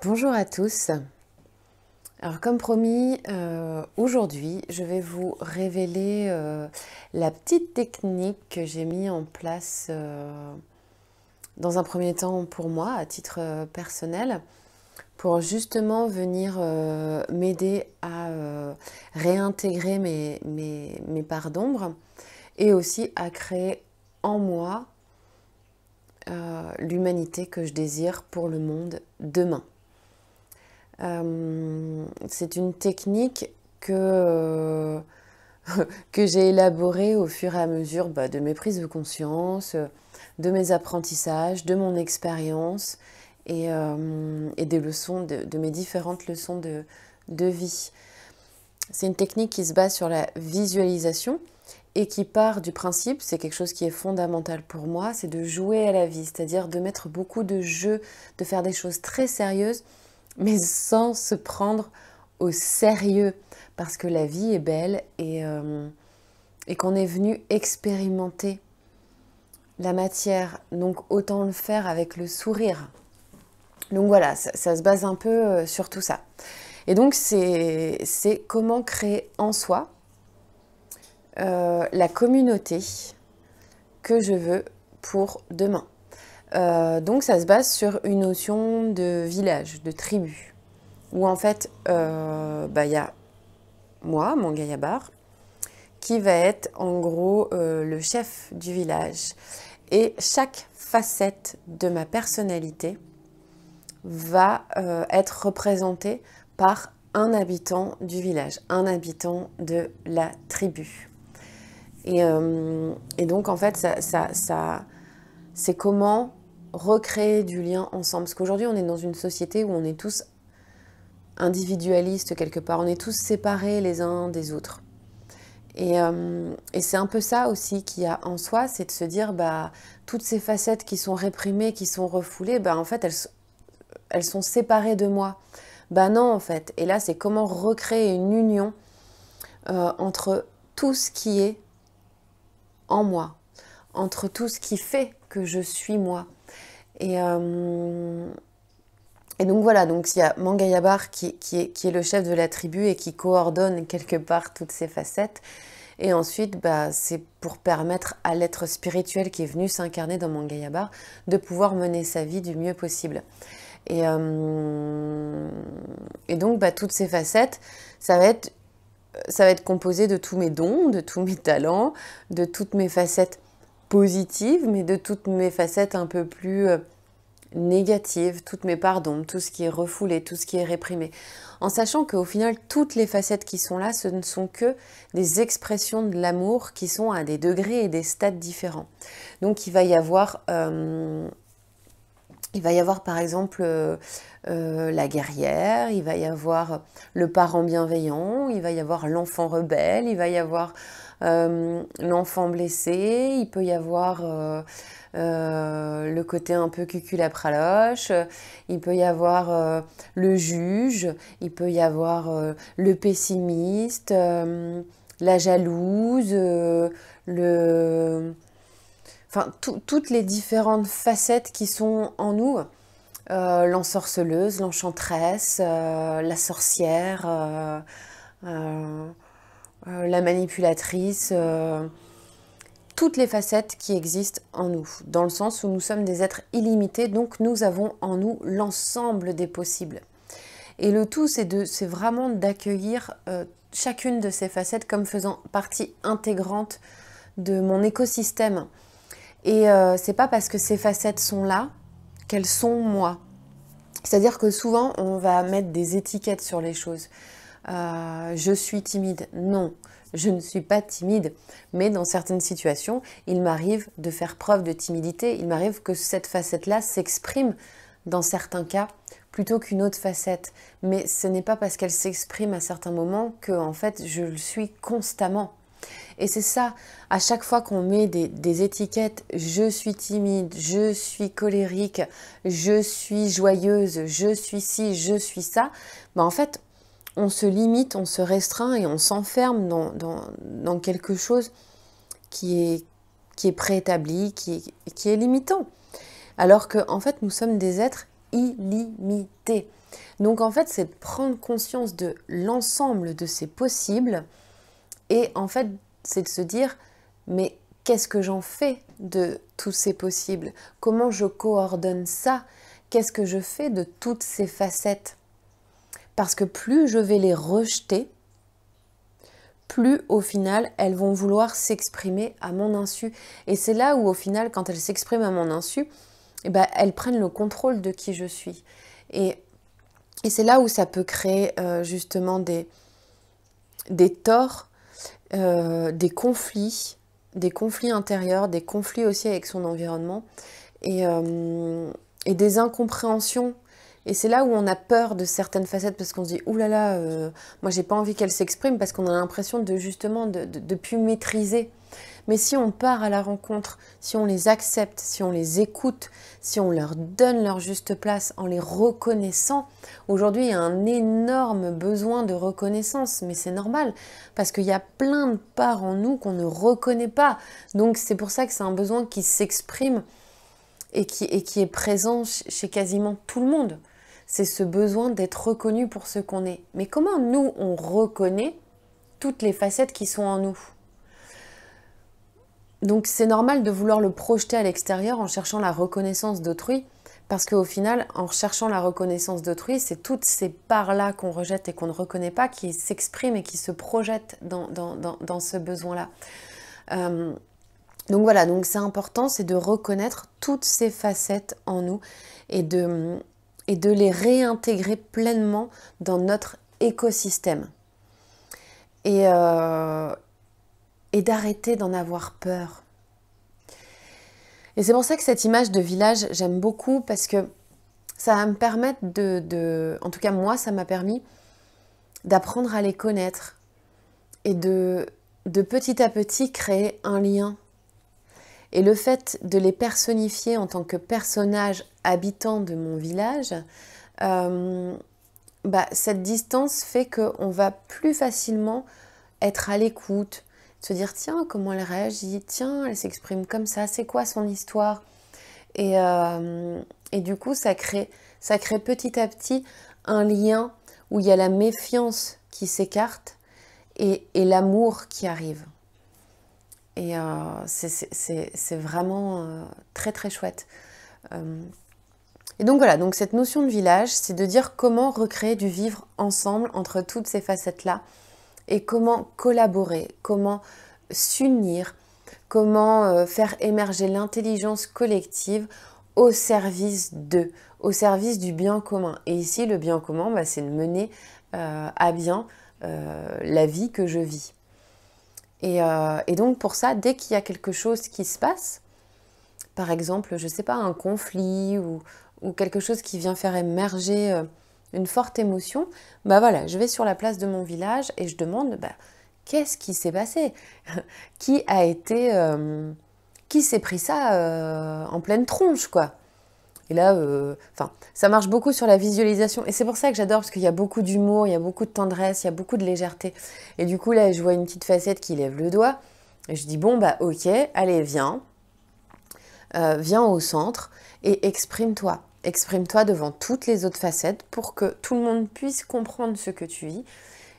Bonjour à tous. Alors comme promis, aujourd'hui je vais vous révéler la petite technique que j'ai mis en place dans un premier temps pour moi à titre personnel pour justement venir m'aider à réintégrer mes parts d'ombre et aussi à créer en moi l'humanité que je désire pour le monde demain. C'est une technique que j'ai élaborée au fur et à mesure de mes prises de conscience, de mes apprentissages, de mon expérience et des leçons, de mes différentes leçons de vie. C'est une technique qui se base sur la visualisation et qui part du principe, c'est quelque chose qui est fondamental pour moi, c'est de jouer à la vie, c'est-à-dire de mettre beaucoup de jeux, de faire des choses très sérieuses, mais sans se prendre au sérieux, parce que la vie est belle et qu'on est venu expérimenter la matière, donc autant le faire avec le sourire. Donc voilà, ça se base un peu sur tout ça. Et donc c'est comment créer en soi la communauté que je veux pour demain. Donc ça se base sur une notion de village, de tribu, où en fait y a moi, Manga Yabar, qui va être en gros le chef du village. Et chaque facette de ma personnalité va être représentée par un habitant du village, un habitant de la tribu. Et donc en fait, c'est comment recréer du lien ensemble. Parce qu'aujourd'hui, on est dans une société où on est tous individualistes quelque part. On est tous séparés les uns des autres. Et c'est un peu ça aussi qu'il y a en soi, c'est de se dire, toutes ces facettes qui sont réprimées, qui sont refoulées, en fait, elles sont séparées de moi. Non, en fait. Et là, c'est comment recréer une union entre tout ce qui est en moi, entre tout ce qui fait que je suis moi. Et donc voilà, donc il y a Manga Yabar qui est le chef de la tribu et qui coordonne quelque part toutes ces facettes. Et ensuite, c'est pour permettre à l'être spirituel qui est venu s'incarner dans Manga Yabar de pouvoir mener sa vie du mieux possible. Et donc, toutes ces facettes, ça va être composé de tous mes dons, de tous mes talents, de toutes mes facettes positives, mais de toutes mes facettes un peu plus négatives, toutes mes parts d'ombre, tout ce qui est refoulé, tout ce qui est réprimé. En sachant qu'au final, toutes les facettes qui sont là, ce ne sont que des expressions de l'amour qui sont à des degrés et des stades différents. Donc il va y avoir par exemple la guerrière, il va y avoir le parent bienveillant, il va y avoir l'enfant rebelle, il va y avoir l'enfant blessé, il peut y avoir le côté un peu cuculapraloche, il peut y avoir le juge, il peut y avoir le pessimiste, la jalouse, toutes les différentes facettes qui sont en nous, l'ensorceleuse, l'enchanteresse, la sorcière, la manipulatrice, toutes les facettes qui existent en nous, dans le sens où nous sommes des êtres illimités, donc nous avons en nous l'ensemble des possibles. Et le tout, c'est vraiment d'accueillir chacune de ces facettes comme faisant partie intégrante de mon écosystème. Et c'est pas parce que ces facettes sont là qu'elles sont moi. C'est-à-dire que souvent, on va mettre des étiquettes sur les choses. Je suis timide. Non, je ne suis pas timide. Mais dans certaines situations, il m'arrive de faire preuve de timidité. Il m'arrive que cette facette-là s'exprime dans certains cas plutôt qu'une autre facette. Mais ce n'est pas parce qu'elle s'exprime à certains moments que, en fait, je le suis constamment. Et c'est ça, à chaque fois qu'on met des étiquettes, je suis timide, je suis colérique, je suis joyeuse, je suis ci, je suis ça, en fait, on se limite, on se restreint et on s'enferme dans quelque chose qui est préétabli, qui est limitant. Alors que, en fait, nous sommes des êtres illimité. Donc en fait, c'est de prendre conscience de l'ensemble de ces possibles et en fait, c'est de se dire, mais qu'est-ce que j'en fais de tous ces possibles? Comment je coordonne ça? Qu'est-ce que je fais de toutes ces facettes? Parce que plus je vais les rejeter, plus au final, elles vont vouloir s'exprimer à mon insu. Et c'est là où au final, quand elles s'expriment à mon insu, eh ben, elles prennent le contrôle de qui je suis. Et c'est là où ça peut créer justement des torts, des conflits intérieurs, des conflits aussi avec son environnement et des incompréhensions. Et c'est là où on a peur de certaines facettes parce qu'on se dit « Ouh là là, moi j'ai pas envie qu'elle s'exprime » parce qu'on a l'impression de justement de plus maîtriser. Mais si on part à la rencontre, si on les accepte, si on les écoute, si on leur donne leur juste place en les reconnaissant, aujourd'hui il y a un énorme besoin de reconnaissance, mais c'est normal, parce qu'il y a plein de parts en nous qu'on ne reconnaît pas. Donc c'est pour ça que c'est un besoin qui s'exprime et qui est présent chez quasiment tout le monde. C'est ce besoin d'être reconnu pour ce qu'on est. Mais comment nous, on reconnaît toutes les facettes qui sont en nous ? Donc c'est normal de vouloir le projeter à l'extérieur en cherchant la reconnaissance d'autrui, parce qu'au final, en cherchant la reconnaissance d'autrui, c'est toutes ces parts-là qu'on rejette et qu'on ne reconnaît pas qui s'expriment et qui se projettent dans ce besoin-là. Donc voilà, donc c'est important, c'est de reconnaître toutes ces facettes en nous et de les réintégrer pleinement dans notre écosystème. Et d'arrêter d'en avoir peur. Et c'est pour ça que cette image de village, j'aime beaucoup parce que ça va me permettre en tout cas moi, ça m'a permis d'apprendre à les connaître et de petit à petit créer un lien. Et le fait de les personnifier en tant que personnages habitants de mon village, cette distance fait qu'on va plus facilement être à l'écoute, se dire tiens, comment elle réagit, tiens, elle s'exprime comme ça, c'est quoi son histoire? Et du coup, ça crée petit à petit un lien où il y a la méfiance qui s'écarte et l'amour qui arrive. Et c'est vraiment très très chouette. Et donc voilà, donc cette notion de village, c'est de dire comment recréer du vivre ensemble entre toutes ces facettes-là et comment collaborer, comment s'unir, comment faire émerger l'intelligence collective au service d'eux, au service du bien commun. Et ici, le bien commun, c'est de mener à bien la vie que je vis. Et donc pour ça, dès qu'il y a quelque chose qui se passe, par exemple, je ne sais pas, un conflit ou quelque chose qui vient faire émerger une forte émotion, voilà, je vais sur la place de mon village et je demande qu'est-ce qui s'est passé? Qui s'est pris ça en pleine tronche, quoi? Et là, ça marche beaucoup sur la visualisation. Et c'est pour ça que j'adore, parce qu'il y a beaucoup d'humour, il y a beaucoup de tendresse, il y a beaucoup de légèreté. Et du coup, là, je vois une petite facette qui lève le doigt. Et je dis, bon, ok, allez, viens. Viens au centre et exprime-toi. Exprime-toi devant toutes les autres facettes pour que tout le monde puisse comprendre ce que tu vis.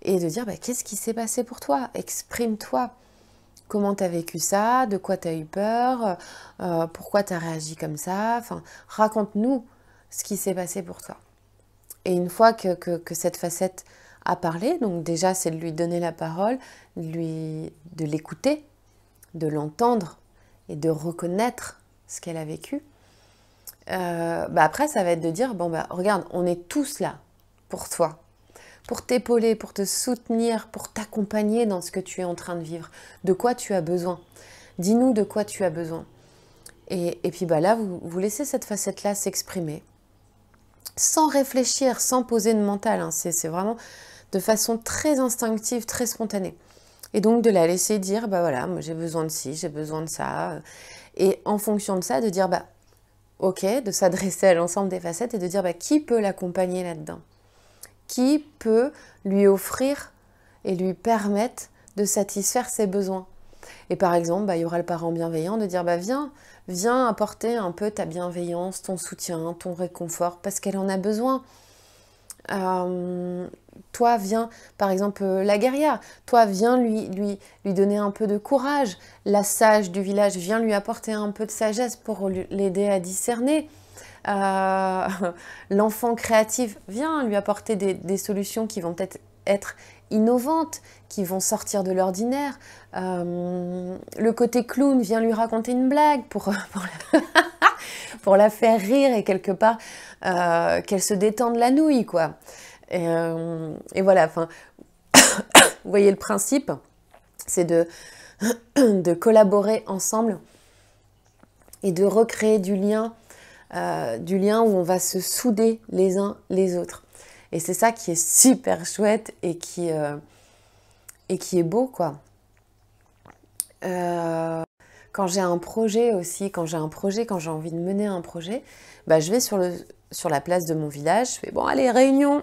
Et de dire, qu'est-ce qui s'est passé pour toi? Exprime-toi. Comment tu as vécu ça? De quoi tu as eu peur? Pourquoi tu as réagi comme ça? Enfin, raconte-nous ce qui s'est passé pour toi. Et une fois que cette facette a parlé, donc déjà c'est de lui donner la parole, de l'écouter, de l'entendre et de reconnaître ce qu'elle a vécu. Après, ça va être de dire, regarde, on est tous là pour toi. Pour t'épauler, pour te soutenir, pour t'accompagner dans ce que tu es en train de vivre. De quoi tu as besoin? Dis-nous de quoi tu as besoin. Et puis là, vous laissez cette facette-là s'exprimer. Sans réfléchir, sans poser de mental. Hein. C'est vraiment de façon très instinctive, très spontanée. Et donc de la laisser dire, voilà, moi j'ai besoin de ci, j'ai besoin de ça. Et en fonction de ça, de dire, ok, de s'adresser à l'ensemble des facettes et de dire, qui peut l'accompagner là-dedans? Qui peut lui offrir et lui permettre de satisfaire ses besoins. Et par exemple, bah, il y aura le parent bienveillant de dire, bah, viens apporter un peu ta bienveillance, ton soutien, ton réconfort, parce qu'elle en a besoin. Toi, viens, par exemple, la guerrière, toi, viens lui donner un peu de courage. La sage du village, viens lui apporter un peu de sagesse pour l'aider à discerner. L'enfant créatif, viens lui apporter des solutions qui vont peut-être être innovantes, qui vont sortir de l'ordinaire. Le côté clown, viens lui raconter une blague pour la faire rire et quelque part qu'elle se détende la nouille, quoi. Et voilà, enfin, vous voyez le principe, c'est de collaborer ensemble et de recréer du lien où on va se souder les uns les autres. Et c'est ça qui est super chouette et qui est beau, quoi. Quand j'ai un projet aussi, quand j'ai envie de mener un projet, bah, je vais sur la place de mon village, je fais bon, allez, réunion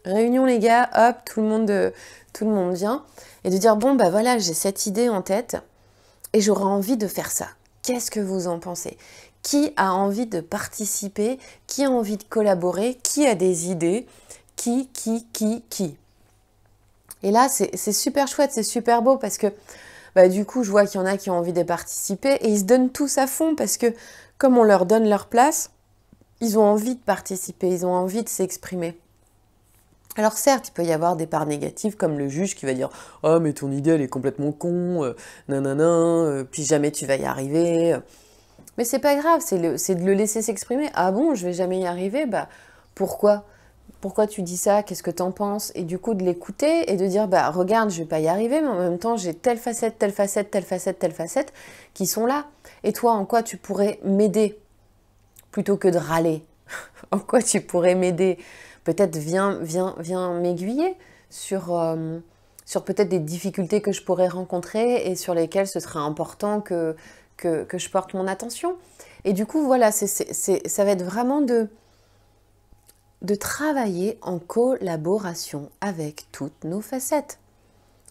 les gars, hop, tout le monde vient, et de dire bon, bah voilà, j'ai cette idée en tête et j'aurais envie de faire ça. Qu'est-ce que vous en pensez? Qui a envie de participer? Qui a envie de collaborer? Qui a des idées? Qui? Et là, c'est super chouette, c'est super beau parce que bah, du coup, je vois qu'il y en a qui ont envie de participer et ils se donnent tous à fond parce que comme on leur donne leur place, ils ont envie de participer, ils ont envie de s'exprimer. Alors certes, il peut y avoir des parts négatives comme le juge qui va dire « Ah, mais ton idée, elle est complètement con, nanana, puis jamais tu vas y arriver. » Mais c'est pas grave, c'est de le laisser s'exprimer. « Ah bon, je vais jamais y arriver? Bah, pourquoi ? Pourquoi tu dis ça? Qu'est-ce que t'en penses? » Et du coup, de l'écouter et de dire « Bah, regarde, je vais pas y arriver, mais en même temps, j'ai telle facette, telle facette, telle facette, telle facette qui sont là. Et toi, en quoi tu pourrais m'aider plutôt que de râler? En quoi tu pourrais m'aider? Peut-être viens m'aiguiller sur peut-être des difficultés que je pourrais rencontrer et sur lesquelles ce serait important que je porte mon attention. » Et du coup, voilà, ça va être vraiment de travailler en collaboration avec toutes nos facettes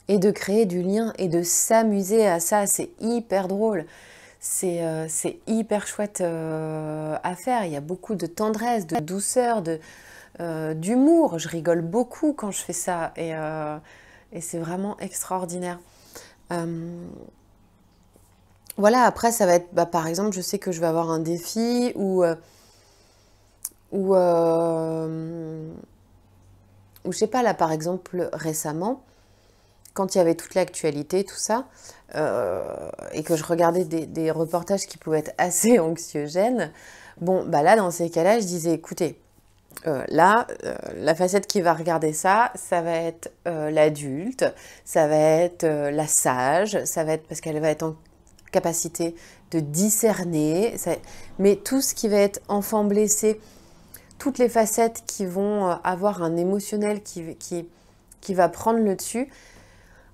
et de créer du lien et de s'amuser à ça. C'est hyper drôle. C'est hyper chouette à faire. Il y a beaucoup de tendresse, de douceur, d'humour. Je rigole beaucoup quand je fais ça et c'est vraiment extraordinaire. Voilà, après ça va être, bah, par exemple, je sais que je vais avoir un défi ou je sais pas, là par exemple récemment, quand il y avait toute l'actualité, tout ça, et que je regardais des reportages qui pouvaient être assez anxiogènes, bon, bah là, dans ces cas-là, je disais, écoutez, la facette qui va regarder ça, ça va être l'adulte, ça va être la sage, ça va être parce qu'elle va être en capacité de discerner, mais tout ce qui va être enfant blessé, toutes les facettes qui vont avoir un émotionnel qui va prendre le dessus,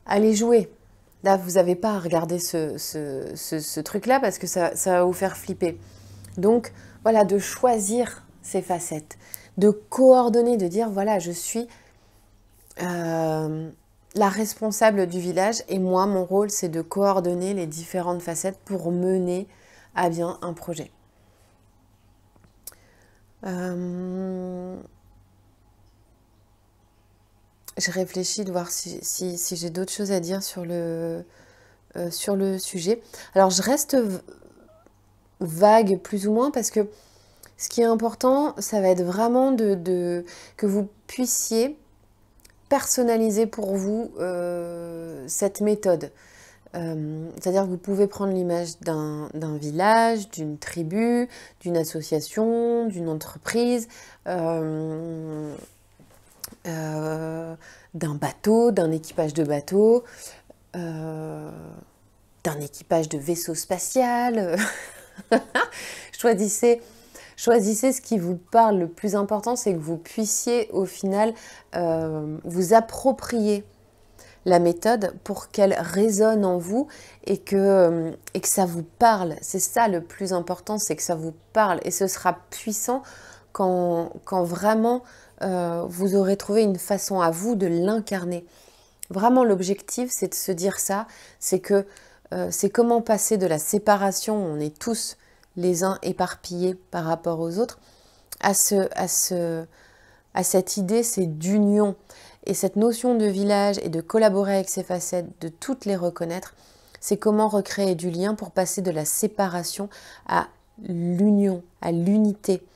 allez jouer. Là, vous n'avez pas à regarder ce truc-là parce que ça va vous faire flipper. Donc, voilà, de choisir ces facettes, de coordonner, de dire, voilà, je suis la responsable du village et moi, mon rôle, c'est de coordonner les différentes facettes pour mener à bien un projet. Je réfléchis de voir si j'ai d'autres choses à dire sur le sujet. Alors, je reste vague plus ou moins parce que ce qui est important, ça va être vraiment que vous puissiez personnaliser pour vous cette méthode. C'est-à-dire que vous pouvez prendre l'image d'un village, d'une tribu, d'une association, d'une entreprise, d'un bateau, d'un équipage de bateau, d'un équipage de vaisseau spatial. Choisissez ce qui vous parle. Le plus important, c'est que vous puissiez au final vous approprier la méthode pour qu'elle résonne en vous et que ça vous parle. C'est ça le plus important, c'est que ça vous parle. Et ce sera puissant quand vraiment vous aurez trouvé une façon à vous de l'incarner. Vraiment, l'objectif, c'est de se dire ça, c'est que c'est comment passer de la séparation, on est tous les uns éparpillés par rapport aux autres, à cette idée, c'est d'union. Et cette notion de village et de collaborer avec ces facettes, de toutes les reconnaître, c'est comment recréer du lien pour passer de la séparation à l'union, à l'unité,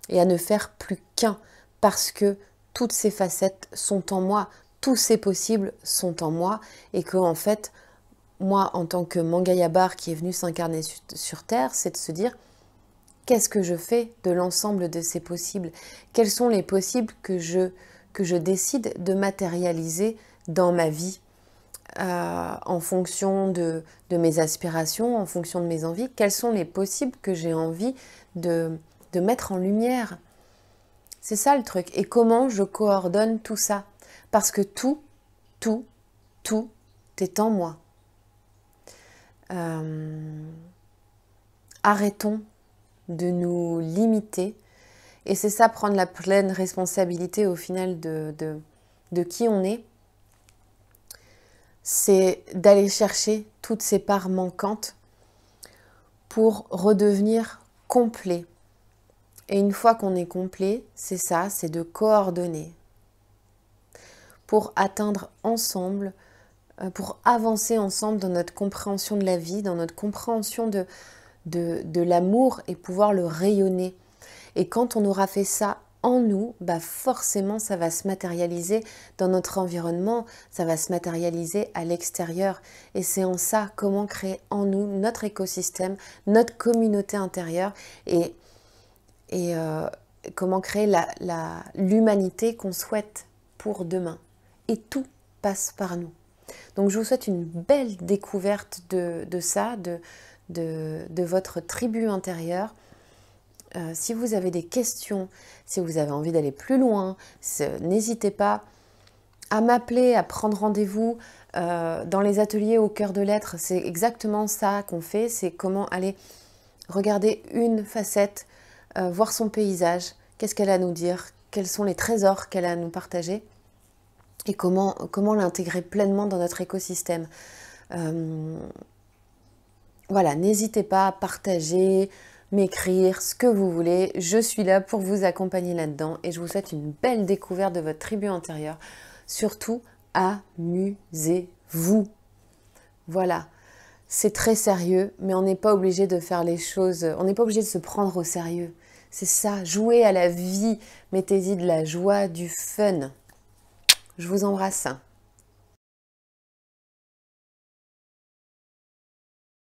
et à ne faire plus qu'un, parce que toutes ces facettes sont en moi, tous ces possibles sont en moi, et que en fait, moi, en tant que Mangaïa Bar qui est venu s'incarner sur Terre, c'est de se dire, qu'est-ce que je fais de l'ensemble de ces possibles? Quels sont les possibles que je décide de matérialiser dans ma vie en fonction de mes aspirations, en fonction de mes envies? Quels sont les possibles que j'ai envie de mettre en lumière? C'est ça le truc. Et comment je coordonne tout ça? Parce que tout est en moi. Arrêtons de nous limiter. Et c'est ça, prendre la pleine responsabilité au final de qui on est. C'est d'aller chercher toutes ces parts manquantes pour redevenir complet. Et une fois qu'on est complet, c'est ça, c'est de coordonner. Pour atteindre ensemble, pour avancer ensemble dans notre compréhension de la vie, dans notre compréhension de l'amour et pouvoir le rayonner. Et quand on aura fait ça en nous, bah forcément ça va se matérialiser dans notre environnement, ça va se matérialiser à l'extérieur. Et c'est en ça comment créer en nous notre écosystème, notre communauté intérieure et comment créer l'humanité qu'on souhaite pour demain. Et tout passe par nous. Donc je vous souhaite une belle découverte de ça, de votre tribu intérieure. Si vous avez des questions, si vous avez envie d'aller plus loin, n'hésitez pas à m'appeler, à prendre rendez-vous dans les ateliers au cœur de l'être. C'est exactement ça qu'on fait, c'est comment aller regarder une facette, voir son paysage, qu'est-ce qu'elle a à nous dire, quels sont les trésors qu'elle a à nous partager et comment l'intégrer pleinement dans notre écosystème. Voilà, n'hésitez pas à partager, m'écrire, ce que vous voulez. Je suis là pour vous accompagner là-dedans et je vous souhaite une belle découverte de votre tribu intérieure. Surtout, amusez-vous. Voilà, c'est très sérieux, mais on n'est pas obligé de faire les choses, on n'est pas obligé de se prendre au sérieux. C'est ça, jouez à la vie, mettez-y de la joie, du fun. Je vous embrasse.